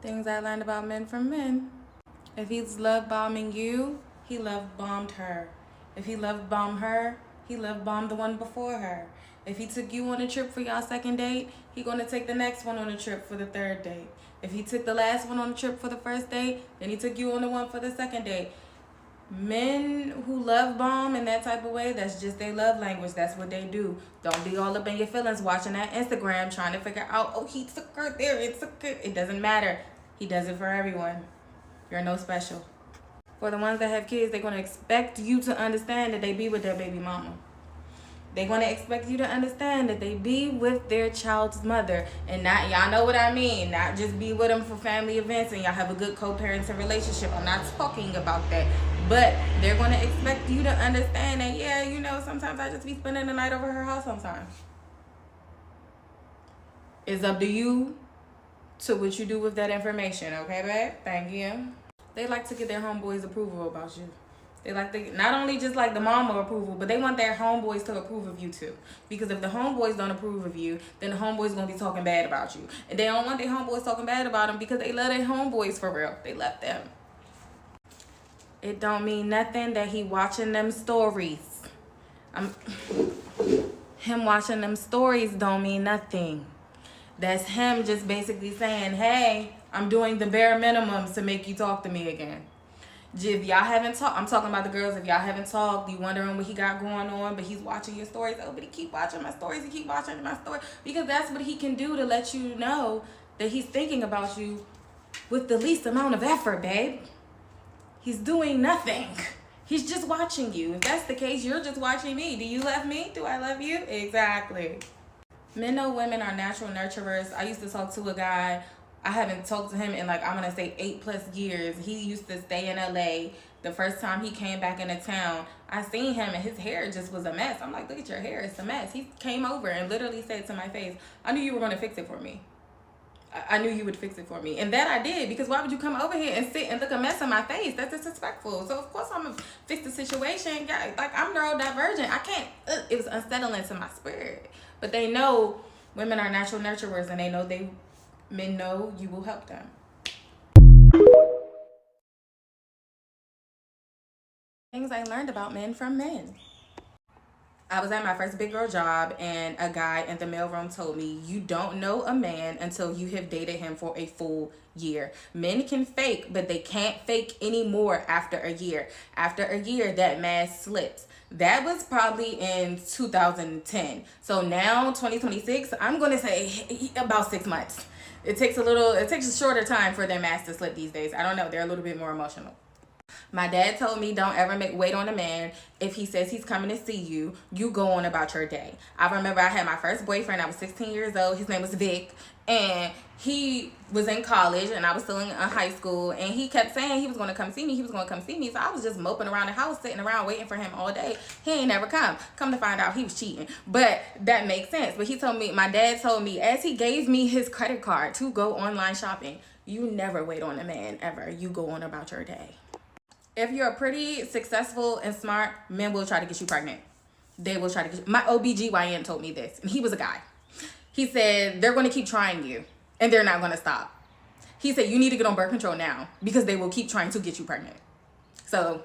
Things I learned about men from men. If he's love bombing you, he love bombed her. If he love bombed her, he love bombed the one before her. If he took you on a trip for y'all second date, he gonna take the next one on a trip for the third date. If he took the last one on a trip for the first date, then he took you on the one for the second date. Men who love bomb in that type of way, that's just their love language. That's what they do. Don't be all up in your feelings watching that Instagram trying to figure out, oh, he took her there, it took her. It doesn't matter. He does it for everyone. You're no special. For the ones that have kids, they're going to expect you to understand that they be with their baby mama. They're going to expect you to understand that they be with their child's mother. And not, y'all know what I mean, not just be with them for family events and y'all have a good co-parenting relationship. I'm not talking about that. But they're going to expect you to understand that, yeah, you know, sometimes I just be spending the night over her house sometimes. It's up to you to what you do with that information, okay, babe? Thank you. They like to get their homeboys' approval about you. They like to, not only just like the mama approval, but they want their homeboys to approve of you too. Because if the homeboys don't approve of you, then the homeboys gonna be talking bad about you. And they don't want their homeboys talking bad about them because they love their homeboys for real. They love them. It don't mean nothing that he watching them stories. Him watching them stories don't mean nothing. That's him just basically saying, hey, I'm doing the bare minimums to make you talk to me again. If y'all haven't talked, I'm talking about the girls, if y'all haven't talked, you wondering what he got going on, but he's watching your stories. Oh, but he keep watching my stories, he keep watching my story. Because that's what he can do to let you know that he's thinking about you with the least amount of effort, babe. He's doing nothing. He's just watching you. If that's the case, you're just watching me. Do you love me? Do I love you? Exactly. Men know women are natural nurturers. I used to talk to a guy. I haven't talked to him in like, I'm going to say 8+ years. He used to stay in LA. The first time he came back into town, I seen him and his hair just was a mess. I'm like, look at your hair. It's a mess. He came over and literally said to my face, I knew you were going to fix it for me. I knew you would fix it for me. And that I did, because why would you come over here and sit and look a mess in my face? That's disrespectful. So of course I'm going to fix the situation. Like, I'm neurodivergent. I can't, it was unsettling to my spirit. But they know women are natural nurturers, and they know men know you will help them. Things I learned about men from men. I was at my first big girl job, and a guy in the mailroom told me, you don't know a man until you have dated him for a full year. Men can fake, but they can't fake anymore after a year. After a year, that mask slips. That was probably in 2010. So now, 2026, I'm going to say about 6 months. It takes a shorter time for their mask to slip these days. I don't know. They're a little bit more emotional. My dad told me, don't ever wait on a man. If he says he's coming to see you, you go on about your day. I remember I had my first boyfriend. I was 16 years old. His name was Vic. And he was in college and I was still in high school. And he kept saying he was going to come see me. He was going to come see me. So I was just moping around the house, sitting around waiting for him all day. He ain't never come. Come to find out, he was cheating. But that makes sense. But he told me, my dad told me, as he gave me his credit card to go online shopping, you never wait on a man ever. You go on about your day. If you're pretty, successful, and smart, men will try to get you pregnant. They will try to get you. My OBGYN told me this, and he was a guy. He said, they're going to keep trying you, and they're not going to stop. He said, you need to get on birth control now, because they will keep trying to get you pregnant. So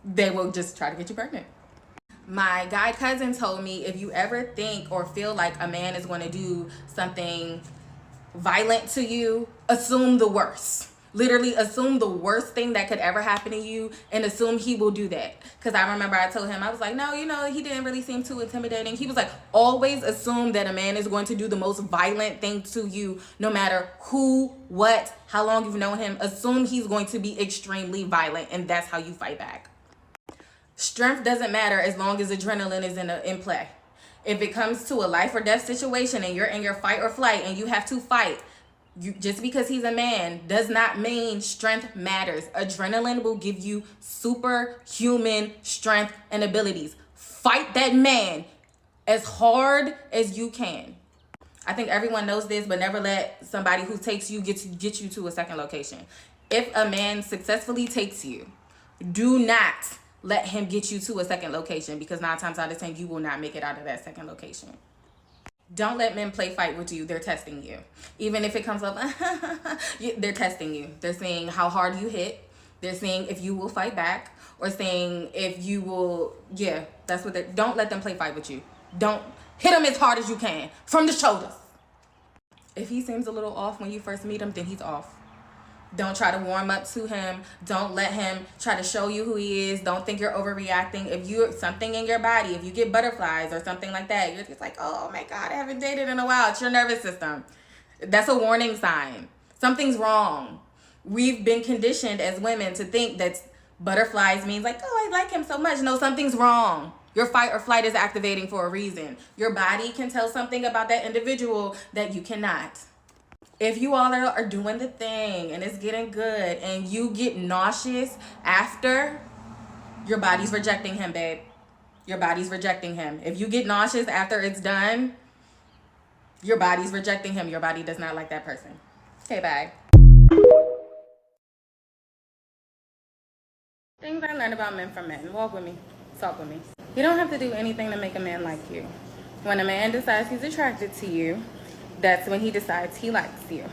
they will just try to get you pregnant. My guy cousin told me, if you ever think or feel like a man is going to do something violent to you, assume the worst. Literally assume the worst thing that could ever happen to you and assume he will do that. Because I remember I told him, I was like, no, he didn't really seem too intimidating. He was like, always assume that a man is going to do the most violent thing to you, no matter who, what, how long you've known him. Assume he's going to be extremely violent, and that's how you fight back. Strength doesn't matter as long as adrenaline is in play. If it comes to a life or death situation and you're in your fight or flight and you have to fight, just because he's a man does not mean strength matters. Adrenaline will give you superhuman strength and abilities. Fight that man as hard as you can. I think everyone knows this, but never let somebody who takes you get you to a second location. If a man successfully takes you, do not let him get you to a second location, because 9 times out of 10 you will not make it out of that second location. Don't let men play fight with you. They're testing you. Even if it comes up, they're testing you. They're seeing how hard you hit. They're seeing if you will fight back, or saying if you will, yeah, that's what they're, don't let them play fight with you. Don't hit him as hard as you can from the shoulders. If he seems a little off when you first meet him, then he's off. Don't try to warm up to him. Don't let him try to show you who he is. Don't think you're overreacting. If you something in your body, if you get butterflies or something like that, you're just like, oh my God, I haven't dated in a while. It's your nervous system. That's a warning sign. Something's wrong. We've been conditioned as women to think that butterflies means like, oh, I like him so much. No, something's wrong. Your fight or flight is activating for a reason. Your body can tell something about that individual that you cannot. If you all are doing the thing and it's getting good and you get nauseous after, your body's rejecting him, babe. Your body's rejecting him. If you get nauseous after it's done, your body's rejecting him. Your body does not like that person. Okay, bye. Things I learned about men from men. Walk with me. Talk with me. You don't have to do anything to make a man like you. When a man decides he's attracted to you, that's when he decides he likes you.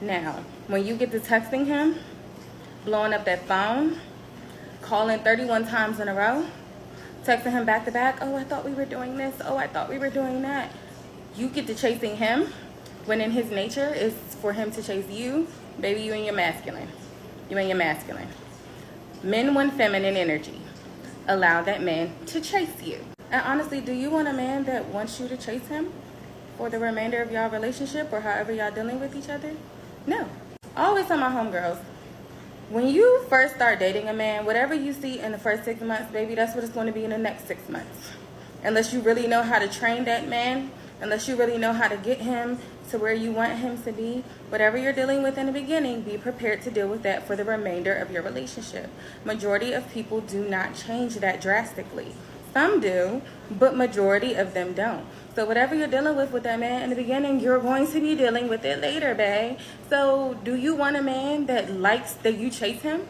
Now, when you get to texting him, blowing up that phone, calling 31 times in a row, texting him back to back, oh, I thought we were doing this, oh, I thought we were doing that. You get to chasing him when in his nature is for him to chase you. Baby, you and your masculine. You and your masculine. Men want feminine energy. Allow that man to chase you. And honestly, do you want a man that wants you to chase him for the remainder of y'all relationship or however y'all dealing with each other? No. I always tell my homegirls, when you first start dating a man, whatever you see in the first 6 months, baby, that's what it's going to be in the next 6 months. Unless you really know how to train that man, unless you really know how to get him to where you want him to be, whatever you're dealing with in the beginning, be prepared to deal with that for the remainder of your relationship. Majority of people do not change that drastically. Some do, but majority of them don't. So whatever you're dealing with that man in the beginning, you're going to be dealing with it later, babe. So do you want a man that likes that you chase him?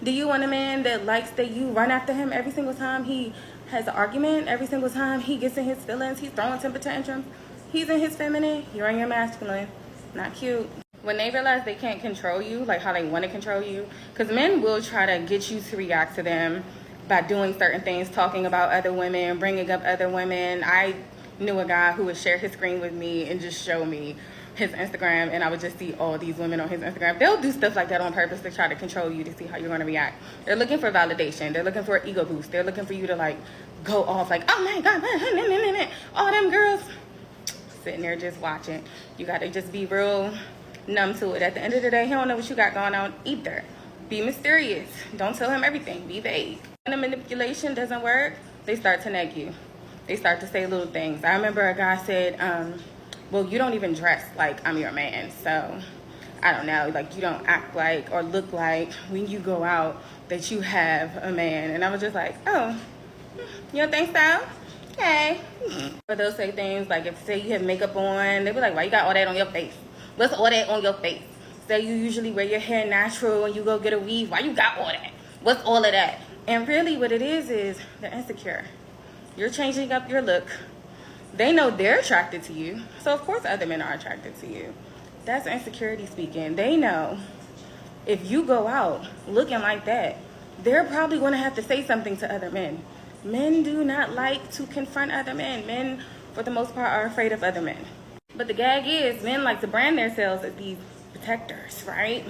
Do you want a man that likes that you run after him every single time he has an argument, every single time he gets in his feelings, he's throwing temper tantrums? He's in his feminine, you're in your masculine. Not cute. When they realize they can't control you, like how they want to control you, because men will try to get you to react to them by doing certain things, talking about other women, bringing up other women. I knew a guy who would share his screen with me and just show me his Instagram, and I would just see all these women on his Instagram. They'll do stuff like that on purpose to try to control you, to see how you're going to react. They're looking for validation. They're looking for an ego boost. They're looking for you to like go off like, oh my God, all them girls sitting there just watching. You got to just be real numb to it. At the end of the day, he don't know what you got going on either. Be mysterious. Don't tell him everything. Be vague. When the manipulation doesn't work, they start to neg you. They start to say little things. I remember a guy said, well, you don't even dress like I'm your man. So, I don't know, like you don't act like or look like when you go out that you have a man. And I was just like, oh, you don't think so? Okay. But they'll say things like, if say you have makeup on, they'll be like, why you got all that on your face? What's all that on your face? Say you usually wear your hair natural and you go get a weave. Why you got all that? What's all of that? And really what it is they're insecure. You're changing up your look. They know they're attracted to you. So of course other men are attracted to you. That's insecurity speaking. They know if you go out looking like that, they're probably going to have to say something to other men. Men do not like to confront other men. Men, for the most part, are afraid of other men. But the gag is, men like to brand themselves as these protectors, right?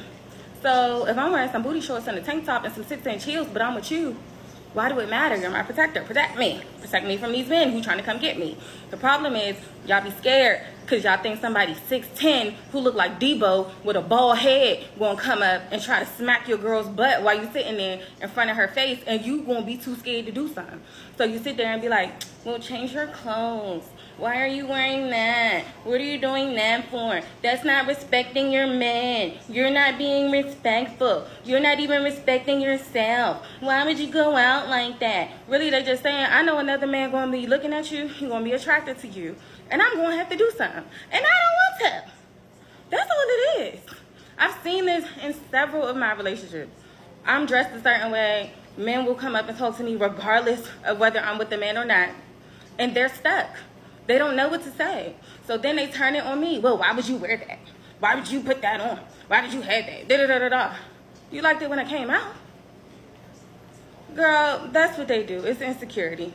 So if I'm wearing some booty shorts and a tank top and some 6-inch heels, but I'm with you, why do it matter? You're my protector. Protect me. Protect me from these men who trying to come get me. The problem is, y'all be scared because y'all think somebody 6'10" who look like Debo with a bald head gonna come up and try to smack your girl's butt while you sitting there in front of her face, and you gonna be too scared to do something. So you sit there and be like, well, change your clothes. Why are you wearing that? What are you doing that for? That's not respecting your man. You're not being respectful. You're not even respecting yourself. Why would you go out like that? Really, they're just saying, I know another man going to be looking at you. He's going to be attracted to you. And I'm going to have to do something. And I don't want to. That's all it is. I've seen this in several of my relationships. I'm dressed a certain way. Men will come up and talk to me regardless of whether I'm with the man or not. And they're stuck. They don't know what to say. So then they turn it on me. Well, why would you wear that? Why would you put that on? Why did you have that? Da da da da da. You liked it when it came out? Girl, that's what they do. It's insecurity.